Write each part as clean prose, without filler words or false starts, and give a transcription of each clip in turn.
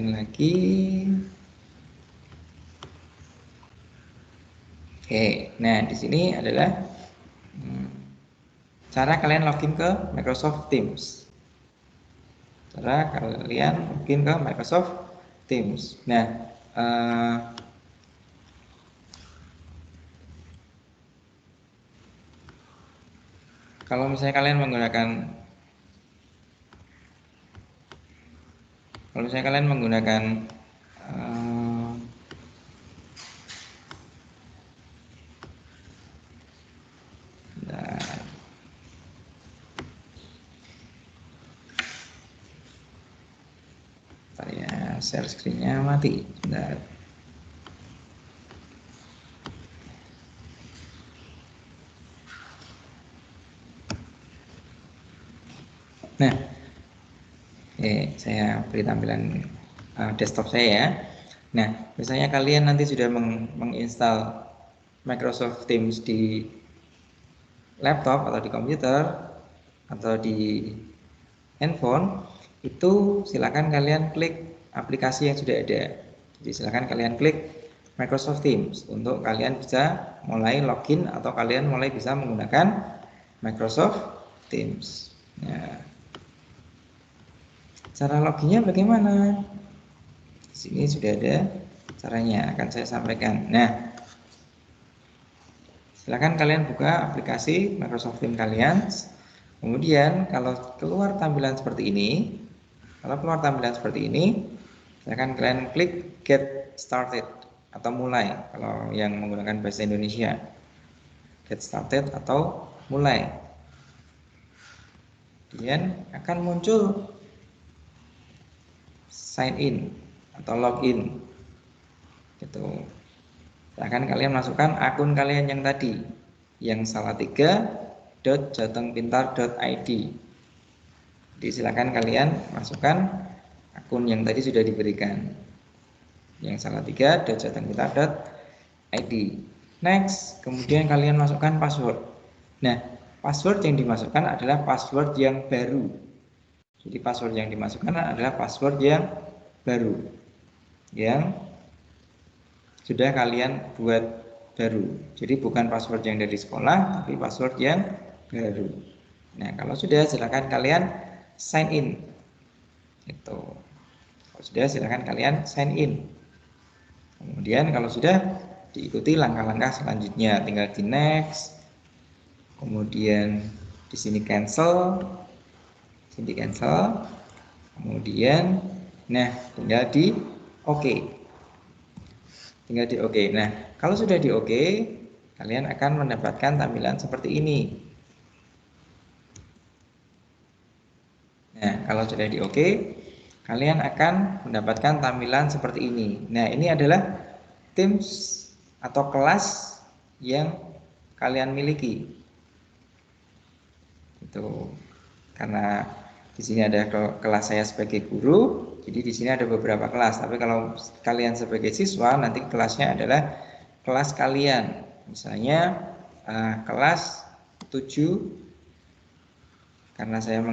Kemudian lagi. Oke, nah di sini adalah cara kalian login ke Microsoft Teams. Cara kalian login ke Microsoft Teams. Nah, kalau misalnya kalian menggunakan ya, share screen-nya mati. Bentar. Nah, saya beri tampilan desktop saya ya. Nah, misalnya kalian nanti sudah menginstal Microsoft Teams di laptop atau di komputer atau di handphone, itu silakan kalian klik aplikasi yang sudah ada. Jadi silakan kalian klik Microsoft Teams untuk kalian bisa mulai login atau kalian mulai bisa menggunakan Microsoft Teams. Nah, cara loginnya bagaimana? Di sini sudah ada caranya, akan saya sampaikan. Nah, silakan kalian buka aplikasi Microsoft Teams kalian. Kemudian kalau keluar tampilan seperti ini, silakan kalian klik Get Started atau mulai kalau yang menggunakan bahasa Indonesia. Get Started atau mulai. Kemudian akan muncul sign in atau login. Gitu. Silakan kalian masukkan akun kalian yang tadi, yang salatiga.jatengpintar.id. Jadi silakan kalian masukkan akun yang tadi sudah diberikan, yang salatiga.jatengpintar.id. Next, kemudian kalian masukkan password. Nah, password yang dimasukkan adalah password yang baru. Jadi password yang dimasukkan adalah password yang baru, yang sudah kalian buat baru. Jadi bukan password yang dari sekolah, tapi password yang baru. Nah, kalau sudah, silakan kalian sign in. Itu. Kalau sudah, silakan kalian sign in. Kemudian kalau sudah, diikuti langkah-langkah selanjutnya. Tinggal di next. Kemudian di sini cancel. Sini cancel. Kemudian, nah, tinggal di OK. Tinggal di OK. Nah, kalau sudah di OK, kalian akan mendapatkan tampilan seperti ini. Nah, kalau sudah di OK, kalian akan mendapatkan tampilan seperti ini. Nah, ini adalah Teams atau kelas yang kalian miliki. Itu karena di sini ada kelas saya sebagai guru, jadi di sini ada beberapa kelas. Tapi kalau kalian sebagai siswa, nanti kelasnya adalah kelas kalian. Misalnya kelas 7, karena saya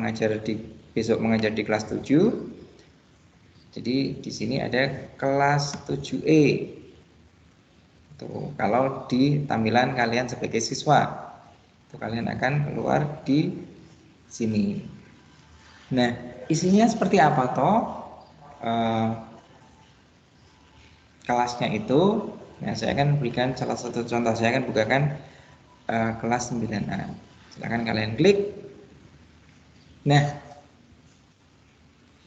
besok mengajar di kelas 7. Jadi di sini ada kelas 7E. Tuh, kalau di tampilan kalian sebagai siswa, itu kalian akan keluar di sini. Nah, isinya seperti apa toh? Kelasnya itu, nah saya akan berikan salah satu contoh. Saya akan bukakan kelas 9A. Silakan kalian klik. Nah,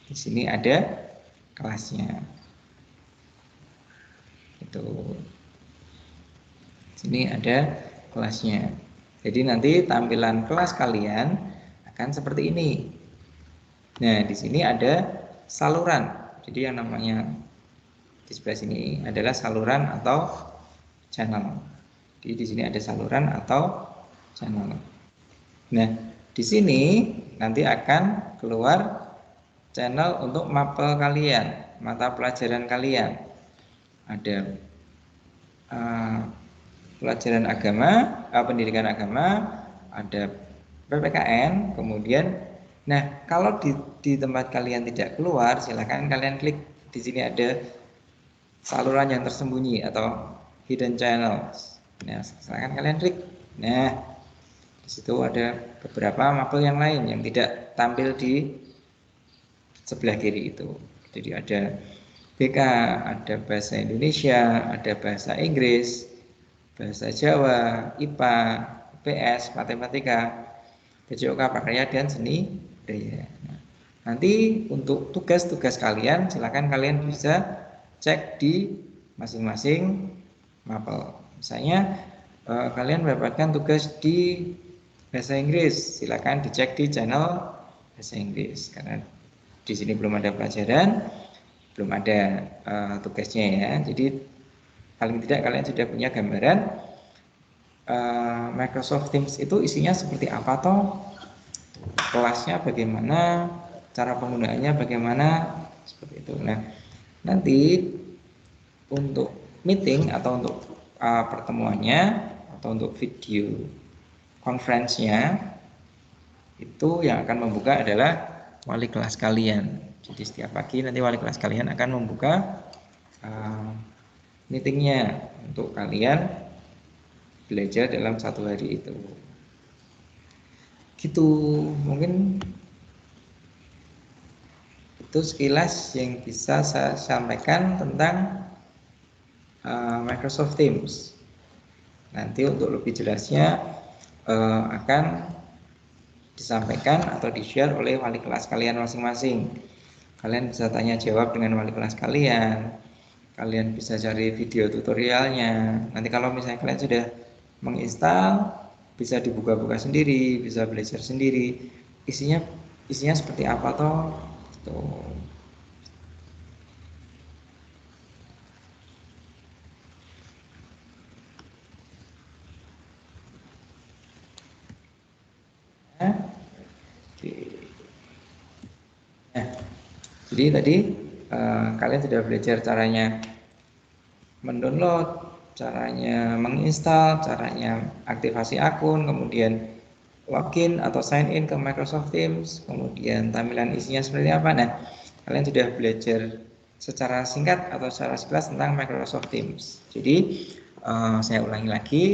di sini ada kelasnya. Itu. Di sini ada kelasnya. Jadi nanti tampilan kelas kalian akan seperti ini. Nah, di sini ada saluran. Jadi yang namanya di sebelah sini adalah saluran atau channel. Jadi di sini ada saluran atau channel. Nah, di sini nanti akan keluar channel untuk mapel kalian, mata pelajaran kalian. Ada pelajaran agama, pendidikan agama, ada PPKN, kemudian, nah kalau di tempat kalian tidak keluar, silakan kalian klik di sini ada saluran yang tersembunyi atau hidden channels. Nah, silakan kalian klik. Nah, di situ ada beberapa mapel yang lain yang tidak tampil di sebelah kiri itu. Jadi ada BK, ada bahasa Indonesia, ada bahasa Inggris, bahasa Jawa, IPA, IPS, matematika, PJOK, prakarya, dan seni budaya. Nah, nanti untuk tugas-tugas kalian, silakan kalian bisa cek di masing-masing mapel. Misalnya kalian mendapatkan tugas di bahasa Inggris, silakan dicek di channel bahasa Inggris karena di sini belum ada pelajaran, belum ada tugasnya ya. Jadi paling tidak kalian sudah punya gambaran Microsoft Teams itu isinya seperti apa toh, kelasnya bagaimana, cara penggunaannya bagaimana, seperti itu. Nah, nanti untuk meeting atau untuk pertemuannya atau untuk video conference-nya itu yang akan membuka adalah wali kelas kalian. Jadi setiap pagi nanti wali kelas kalian akan membuka meetingnya untuk kalian belajar dalam satu hari itu. Gitu, mungkin itu sekilas yang bisa saya sampaikan tentang Microsoft Teams. Nanti untuk lebih jelasnya akan disampaikan atau di-share oleh wali kelas kalian masing-masing. Kalian bisa tanya jawab dengan wali kelas kalian. Kalian bisa cari video tutorialnya. Nanti kalau misalnya kalian sudah menginstal, bisa dibuka-buka sendiri, bisa belajar sendiri. Isinya seperti apa toh? Tuh. Nah, jadi tadi kalian sudah belajar caranya mendownload, caranya menginstal, caranya aktivasi akun, kemudian login atau sign in ke Microsoft Teams, kemudian tampilan isinya seperti apa. Nah, kalian sudah belajar secara singkat atau secara sekilas tentang Microsoft Teams. Jadi saya ulangi lagi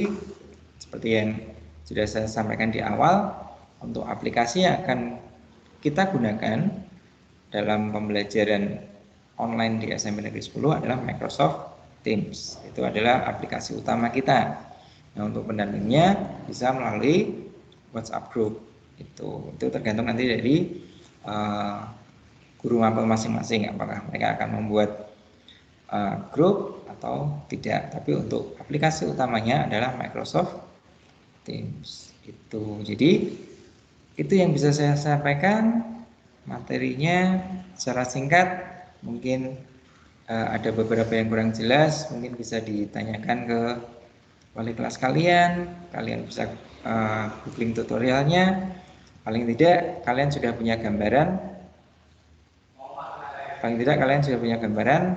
seperti yang sudah saya sampaikan di awal, untuk aplikasi yang akan kita gunakan dalam pembelajaran online di SMP Negeri 10 adalah Microsoft Teams. Itu adalah aplikasi utama kita. Nah, untuk pendampingnya bisa melalui WhatsApp group. Itu tergantung nanti dari guru mapel masing-masing apakah mereka akan membuat grup atau tidak. Tapi untuk aplikasi utamanya adalah Microsoft Teams. Jadi itu yang bisa saya sampaikan materinya secara singkat. Mungkin ada beberapa yang kurang jelas, mungkin bisa ditanyakan ke wali kelas kalian. Kalian bisa googling tutorialnya. Paling tidak kalian sudah punya gambaran.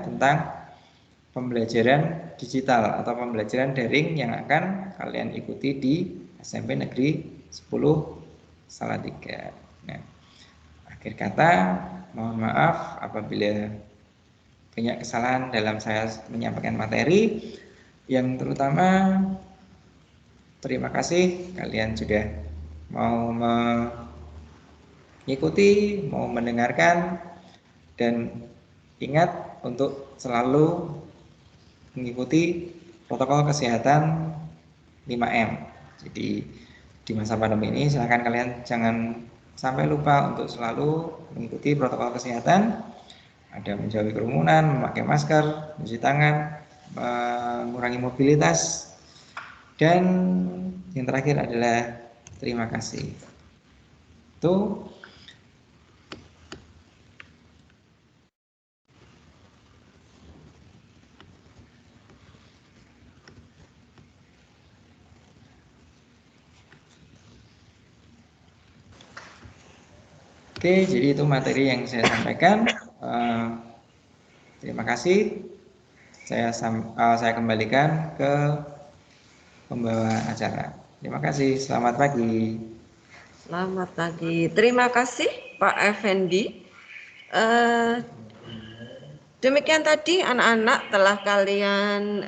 Tentang pembelajaran digital atau pembelajaran daring yang akan kalian ikuti di SMP Negeri 10 Salatiga. Nah, akhir kata, mohon maaf apabila banyak kesalahan dalam saya menyampaikan materi. Yang terutama, terima kasih kalian sudah mau mengikuti, mau mendengarkan, dan ingat untuk selalu mengikuti protokol kesehatan 5M. Jadi di masa pandemi ini silakan kalian jangan sampai lupa untuk selalu mengikuti protokol kesehatan. Ada menjauhi kerumunan, memakai masker, mencuci tangan, mengurangi mobilitas, dan yang terakhir adalah terima kasih. Itu oke, jadi itu materi yang saya sampaikan. Terima kasih. Saya kembalikan ke pembawa acara. Terima kasih. Selamat pagi. Selamat pagi. Terima kasih Pak Effendi. Demikian tadi anak-anak telah kalian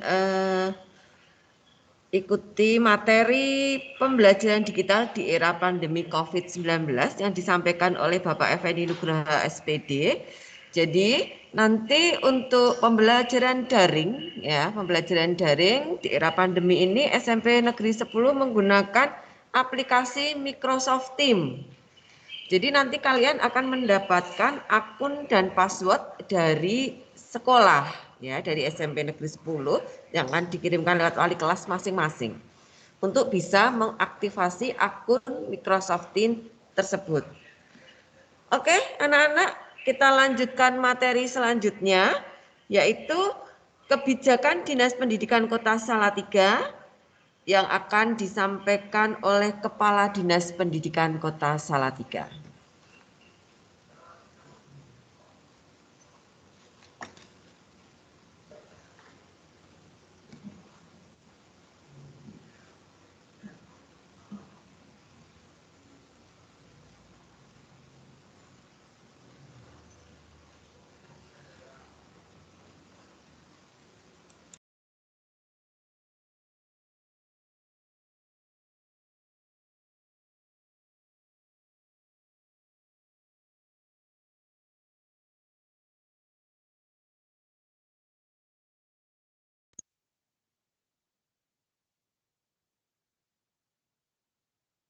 ikuti materi pembelajaran digital di era pandemi COVID-19 yang disampaikan oleh Bapak Effendi Nugraha SPD. Jadi nanti untuk pembelajaran daring di era pandemi ini SMP Negeri 10 menggunakan aplikasi Microsoft Teams. Jadi nanti kalian akan mendapatkan akun dan password dari sekolah ya, dari SMP Negeri 10 yang akan dikirimkan lewat wali kelas masing-masing untuk bisa mengaktifasi akun Microsoft Teams tersebut. Oke, anak-anak, kita lanjutkan materi selanjutnya yaitu kebijakan Dinas Pendidikan Kota Salatiga yang akan disampaikan oleh Kepala Dinas Pendidikan Kota Salatiga.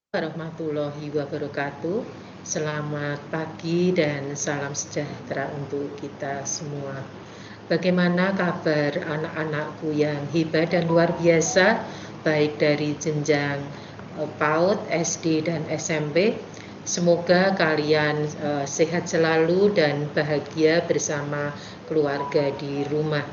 Warahmatullahi wabarakatuh. Selamat pagi dan salam sejahtera untuk kita semua. Bagaimana kabar anak-anakku yang hebat dan luar biasa, baik dari jenjang PAUD, SD, dan SMP? Semoga kalian sehat selalu dan bahagia bersama keluarga di rumah.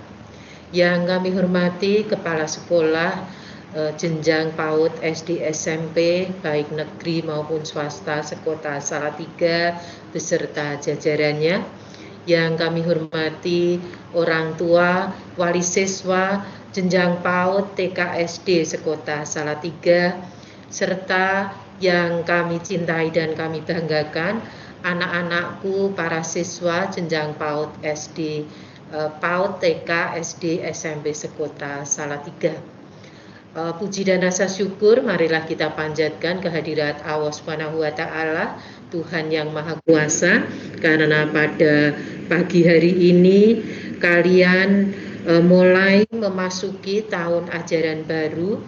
Yang kami hormati Kepala Sekolah jenjang PAUD, SD, SMP, baik negeri maupun swasta sekota Salatiga beserta jajarannya. Yang kami hormati orang tua, wali siswa, jenjang PAUD, TK, SD sekota Salatiga, serta yang kami cintai dan kami banggakan, anak-anakku, para siswa jenjang PAUD, SD, PAUD, TK, SD, SMP sekota Salatiga. Puji dan rasa syukur marilah kita panjatkan kehadirat Allah Subhanahu wa taala, Tuhan yang Maha Kuasa, karena pada pagi hari ini kalian mulai memasuki tahun ajaran baru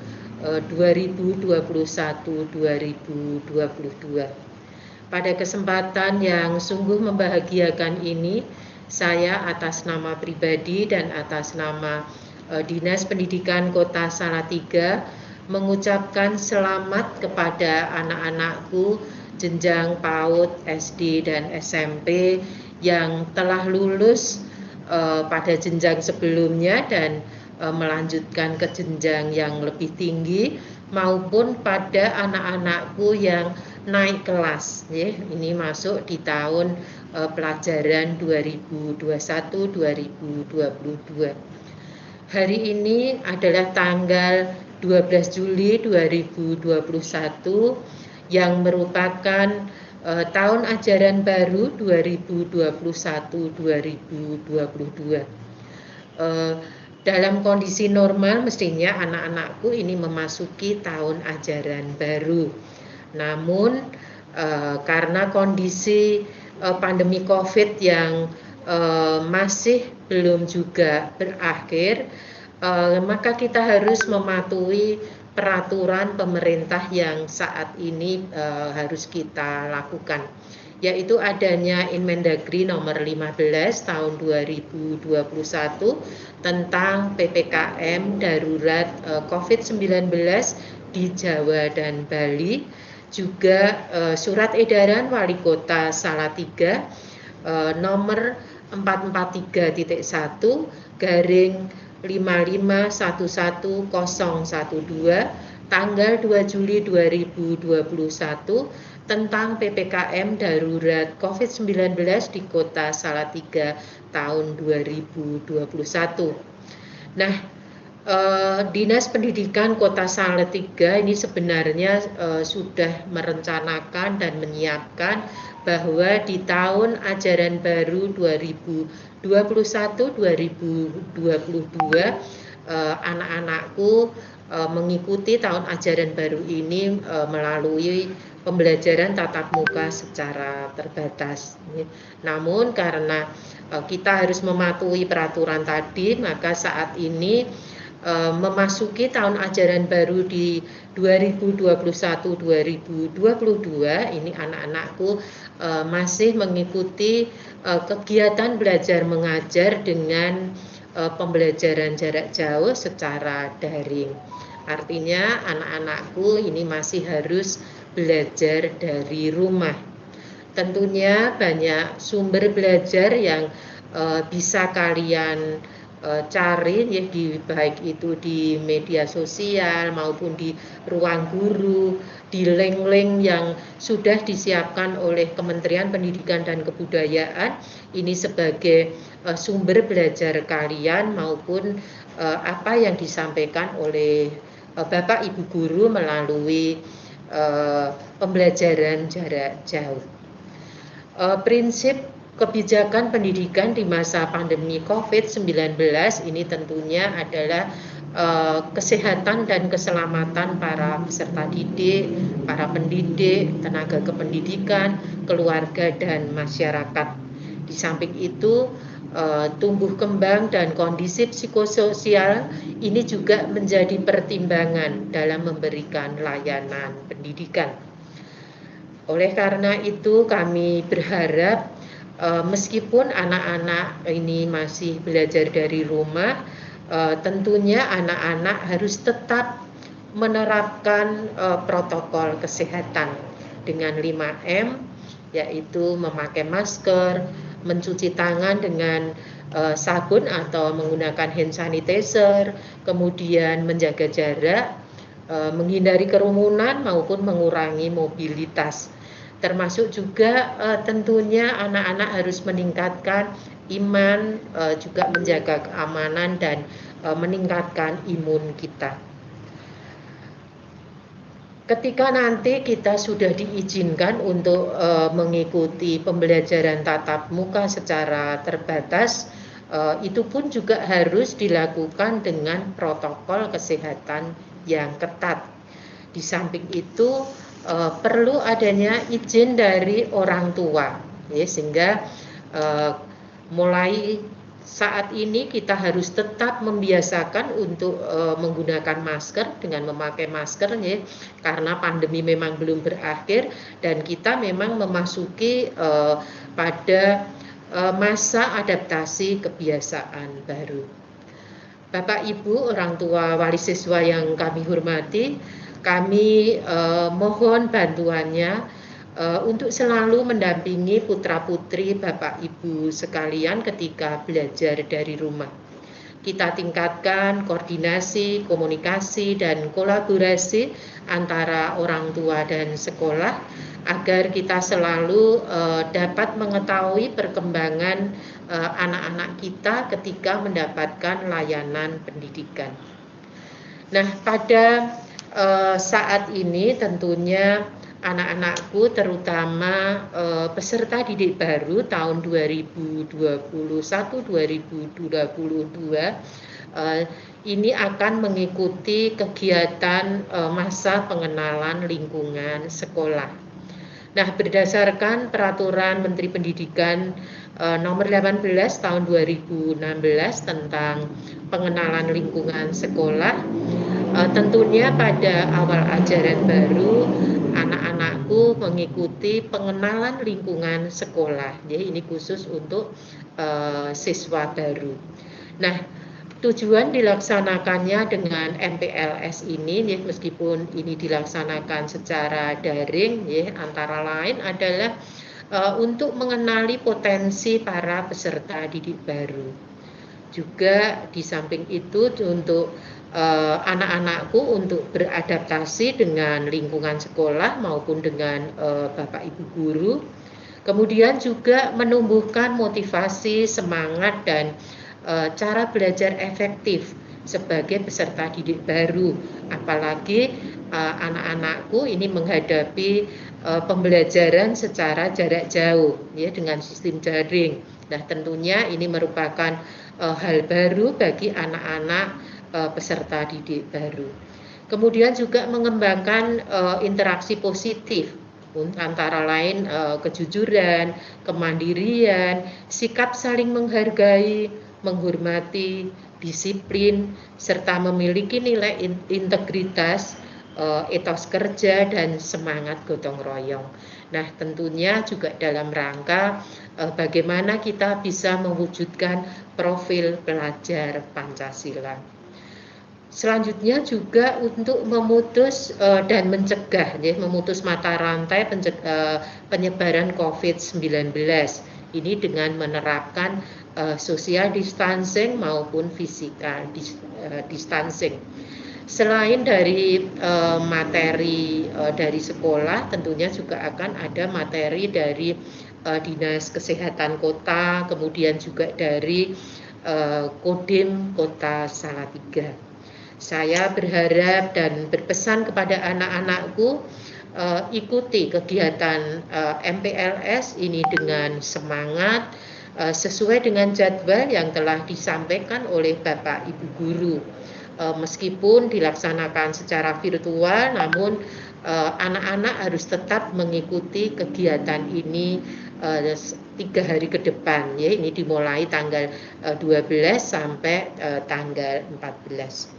2021-2022. Pada kesempatan yang sungguh membahagiakan ini, saya atas nama pribadi dan atas nama Dinas Pendidikan Kota Salatiga mengucapkan selamat kepada anak-anakku jenjang PAUD, SD, dan SMP yang telah lulus pada jenjang sebelumnya dan melanjutkan ke jenjang yang lebih tinggi, maupun pada anak-anakku yang naik kelas ya. Ini masuk di tahun pelajaran 2021-2022. Hari ini adalah tanggal 12 Juli 2021 yang merupakan tahun ajaran baru 2021-2022. Dalam kondisi normal mestinya anak-anakku ini memasuki tahun ajaran baru. Namun karena kondisi pandemi COVID yang masih belum juga berakhir, maka kita harus mematuhi peraturan pemerintah yang saat ini harus kita lakukan, yaitu adanya Inmendagri nomor 15 tahun 2021 tentang PPKM darurat COVID-19 di Jawa dan Bali, juga surat edaran Wali Kota Salatiga nomor 443.1/5511012 tanggal 2 Juli 2021 tentang PPKM darurat COVID-19 di Kota Salatiga tahun 2021. Nah, Dinas Pendidikan Kota Salatiga ini sebenarnya sudah merencanakan dan menyiapkan bahwa di tahun ajaran baru 2021-2022 anak-anakku mengikuti tahun ajaran baru ini melalui pembelajaran tatap muka secara terbatas. Namun karena kita harus mematuhi peraturan tadi, maka saat ini memasuki tahun ajaran baru di 2021-2022 ini anak-anakku masih mengikuti kegiatan belajar mengajar dengan pembelajaran jarak jauh secara daring. Artinya anak-anakku ini masih harus belajar dari rumah. Tentunya banyak sumber belajar yang bisa kalian cari ya, baik itu di media sosial maupun di ruang guru, di link-link yang sudah disiapkan oleh Kementerian Pendidikan dan Kebudayaan ini sebagai sumber belajar kalian maupun apa yang disampaikan oleh Bapak Ibu guru melalui pembelajaran jarak jauh. Prinsip kebijakan pendidikan di masa pandemi COVID-19 ini tentunya adalah kesehatan dan keselamatan para peserta didik, para pendidik, tenaga kependidikan, keluarga, dan masyarakat. Di samping itu, tumbuh kembang dan kondisi psikososial ini juga menjadi pertimbangan dalam memberikan layanan pendidikan. Oleh karena itu, kami berharap meskipun anak-anak ini masih belajar dari rumah, tentunya anak-anak harus tetap menerapkan protokol kesehatan dengan 5M, yaitu memakai masker, mencuci tangan dengan sabun atau menggunakan hand sanitizer, kemudian menjaga jarak, menghindari kerumunan maupun mengurangi mobilitas. Termasuk juga tentunya anak-anak harus meningkatkan iman, juga menjaga keamanan dan meningkatkan imun kita. Ketika nanti kita sudah diizinkan untuk mengikuti pembelajaran tatap muka secara terbatas, itu pun juga harus dilakukan dengan protokol kesehatan yang ketat. Di samping itu perlu adanya izin dari orang tua, ya, sehingga mulai saat ini kita harus tetap membiasakan untuk menggunakan masker dengan memakai masker, ya, karena pandemi memang belum berakhir dan kita memang memasuki pada masa adaptasi kebiasaan baru. Bapak Ibu, orang tua wali siswa yang kami hormati, kami mohon bantuannya untuk selalu mendampingi putra-putri Bapak Ibu sekalian ketika belajar dari rumah. Kita tingkatkan koordinasi, komunikasi, dan kolaborasi antara orang tua dan sekolah agar kita selalu dapat mengetahui perkembangan anak-anak kita ketika mendapatkan layanan pendidikan. Nah, pada saat ini tentunya anak-anakku terutama peserta didik baru tahun 2021-2022 ini akan mengikuti kegiatan masa pengenalan lingkungan sekolah. Nah, berdasarkan peraturan Menteri Pendidikan nomor 18 tahun 2016 tentang pengenalan lingkungan sekolah, tentunya pada awal ajaran baru anak-anakku mengikuti pengenalan lingkungan sekolah. Jadi ini khusus untuk siswa baru. Nah, tujuan dilaksanakannya dengan MPLS ini, ya, meskipun ini dilaksanakan secara daring, ya, antara lain adalah untuk mengenali potensi para peserta didik baru. Juga di samping itu untuk anak-anakku untuk beradaptasi dengan lingkungan sekolah maupun dengan Bapak Ibu guru. Kemudian juga menumbuhkan motivasi, semangat, dan cara belajar efektif sebagai peserta didik baru, apalagi anak-anakku ini menghadapi pembelajaran secara jarak jauh ya dengan sistem daring. Nah, tentunya ini merupakan hal baru bagi anak-anak peserta didik baru. Kemudian juga mengembangkan interaksi positif antara lain kejujuran, kemandirian, sikap saling menghargai, menghormati, disiplin, serta memiliki nilai integritas, etos kerja, dan semangat gotong royong. Nah, tentunya juga dalam rangka bagaimana kita bisa mewujudkan profil pelajar Pancasila. Selanjutnya juga untuk memutus dan mencegah, ya, memutus mata rantai penyebaran COVID-19. Ini dengan menerapkan social distancing maupun physical distancing. Selain dari materi dari sekolah, tentunya juga akan ada materi dari Dinas Kesehatan Kota, kemudian juga dari Kodim Kota Salatiga. Saya berharap dan berpesan kepada anak-anakku ikuti kegiatan MPLS ini dengan semangat sesuai dengan jadwal yang telah disampaikan oleh Bapak Ibu Guru. Meskipun dilaksanakan secara virtual, namun anak-anak harus tetap mengikuti kegiatan ini 3 hari ke depan. Ya, ini dimulai tanggal 12 sampai tanggal 14.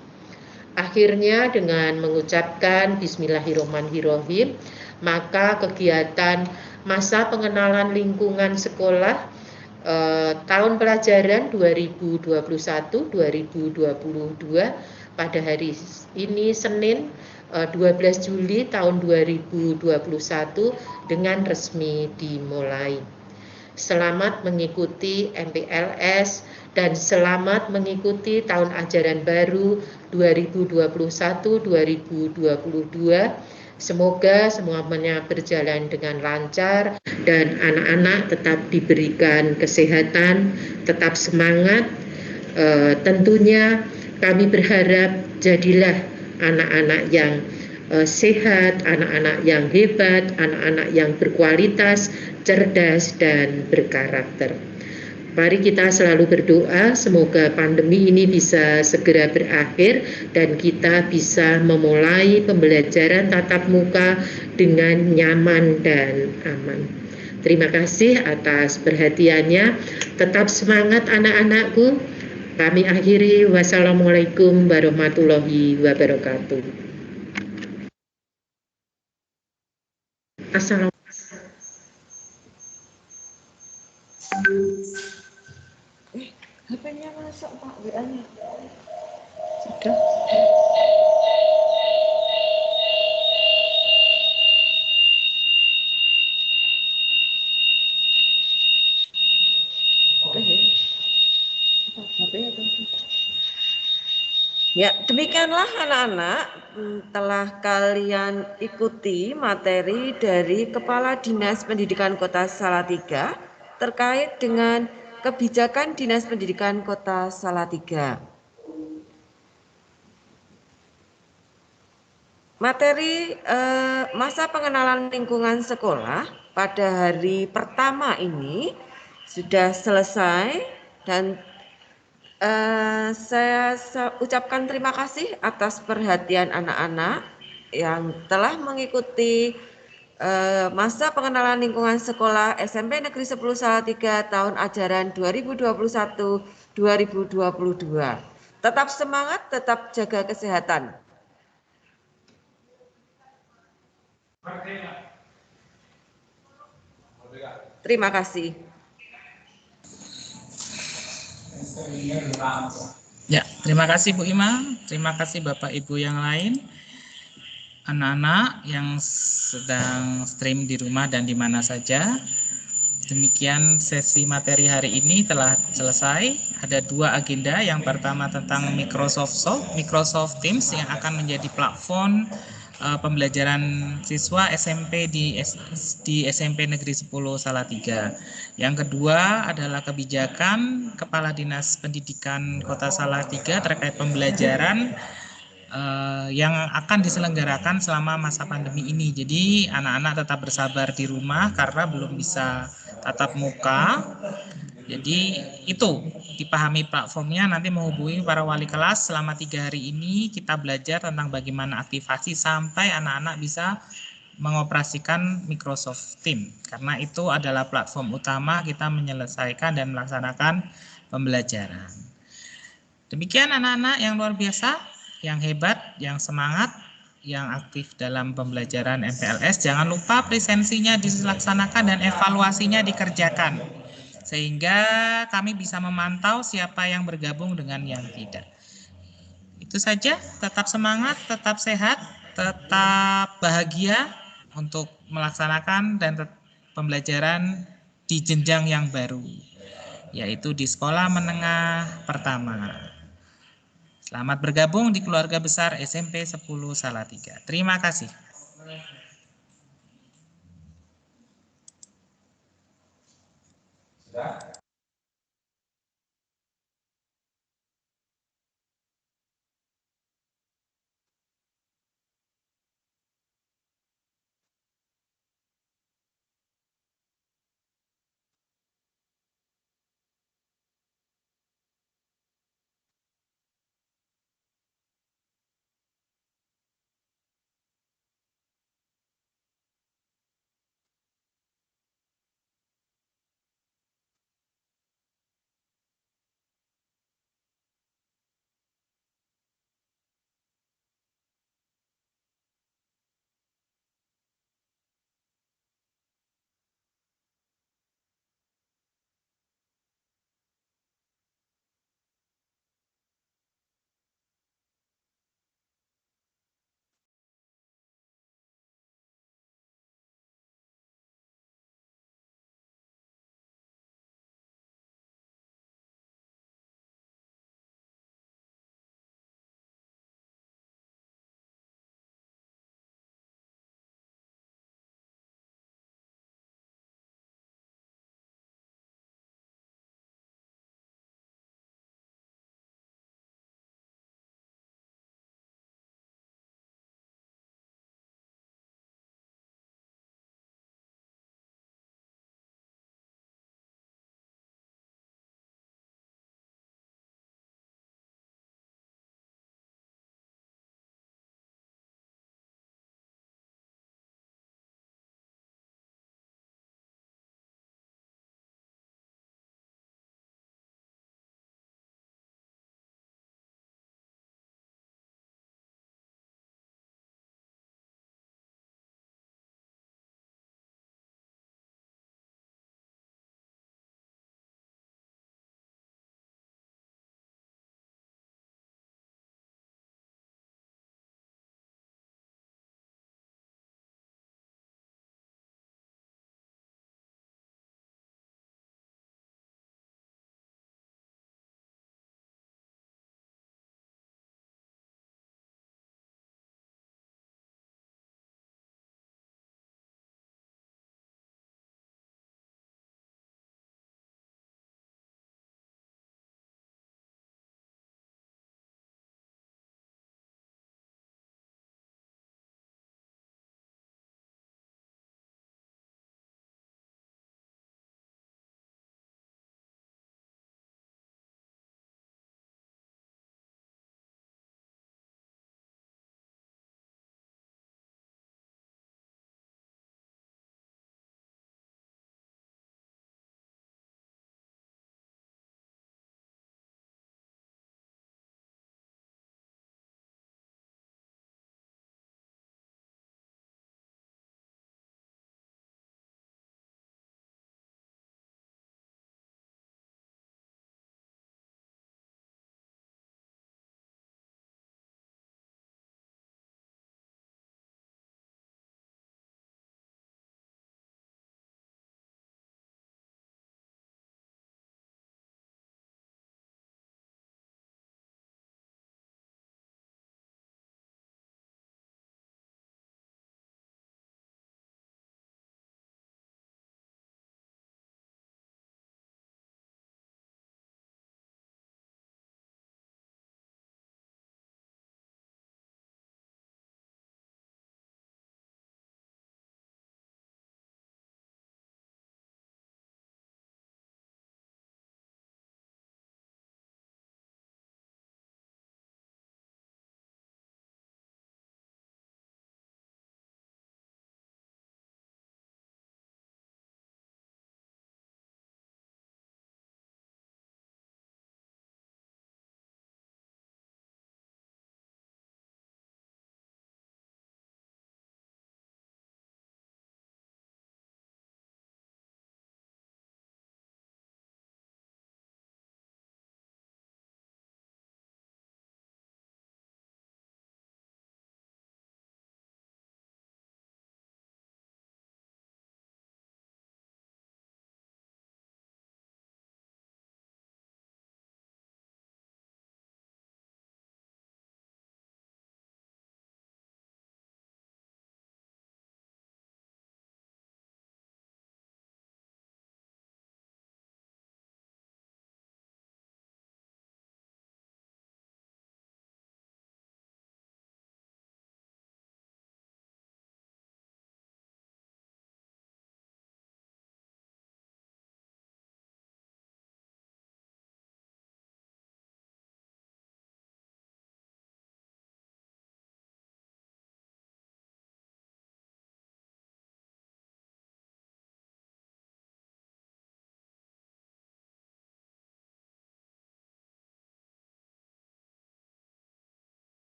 Akhirnya dengan mengucapkan Bismillahirrahmanirrahim, maka kegiatan masa pengenalan lingkungan sekolah tahun pelajaran 2021-2022 pada hari ini Senin 12 Juli tahun 2021 dengan resmi dimulai. Selamat mengikuti MPLS dan selamat mengikuti tahun ajaran baru 2021-2022. Semoga semuanya berjalan dengan lancar dan anak-anak tetap diberikan kesehatan, tetap semangat. Tentunya kami berharap jadilah anak-anak yang sehat, anak-anak yang hebat, anak-anak yang berkualitas, cerdas, dan berkarakter. Mari kita selalu berdoa semoga pandemi ini bisa segera berakhir dan kita bisa memulai pembelajaran tatap muka dengan nyaman dan aman. Terima kasih atas perhatiannya. Tetap semangat anak-anakku. Kami akhiri. Wassalamualaikum warahmatullahi wabarakatuh. Assalamualaikum. HP-nya masuk Pak, WA-nya. Sudah. Ya, demikianlah anak-anak telah kalian ikuti materi dari Kepala Dinas Pendidikan Kota Salatiga terkait dengan kebijakan Dinas Pendidikan Kota Salatiga. Materi masa pengenalan lingkungan sekolah pada hari pertama ini sudah selesai dan saya ucapkan terima kasih atas perhatian anak-anak yang telah mengikuti masa pengenalan lingkungan sekolah SMP Negeri 10 Salatiga tahun ajaran 2021-2022. Tetap semangat, tetap jaga kesehatan. Terima kasih. Ya, terima kasih Bu Ima, terima kasih Bapak Ibu yang lain. Anak-anak yang sedang stream di rumah dan di mana saja. Demikian sesi materi hari ini telah selesai. Ada 2 agenda. Yang pertama tentang Microsoft Teams yang akan menjadi platform pembelajaran siswa SMP di SMP Negeri 10 Salatiga. Yang kedua adalah kebijakan Kepala Dinas Pendidikan Kota Salatiga terkait pembelajaran yang akan diselenggarakan selama masa pandemi ini. Jadi anak-anak tetap bersabar di rumah karena belum bisa tatap muka. Jadi itu dipahami platformnya, nanti menghubungi para wali kelas. Selama 3 hari ini kita belajar tentang bagaimana aktivasi sampai anak-anak bisa mengoperasikan Microsoft Teams. Karena itu adalah platform utama kita menyelesaikan dan melaksanakan pembelajaran. Demikian anak-anak yang luar biasa, yang hebat, yang semangat, yang aktif dalam pembelajaran MPLS. Jangan lupa presensinya dilaksanakan dan evaluasinya dikerjakan, sehingga kami bisa memantau siapa yang bergabung dengan yang tidak. Itu saja, tetap semangat, tetap sehat, tetap bahagia untuk melaksanakan dan pembelajaran di jenjang yang baru, yaitu di sekolah menengah pertama. Selamat bergabung di keluarga besar SMP 10 Salatiga. Terima kasih. Sudah?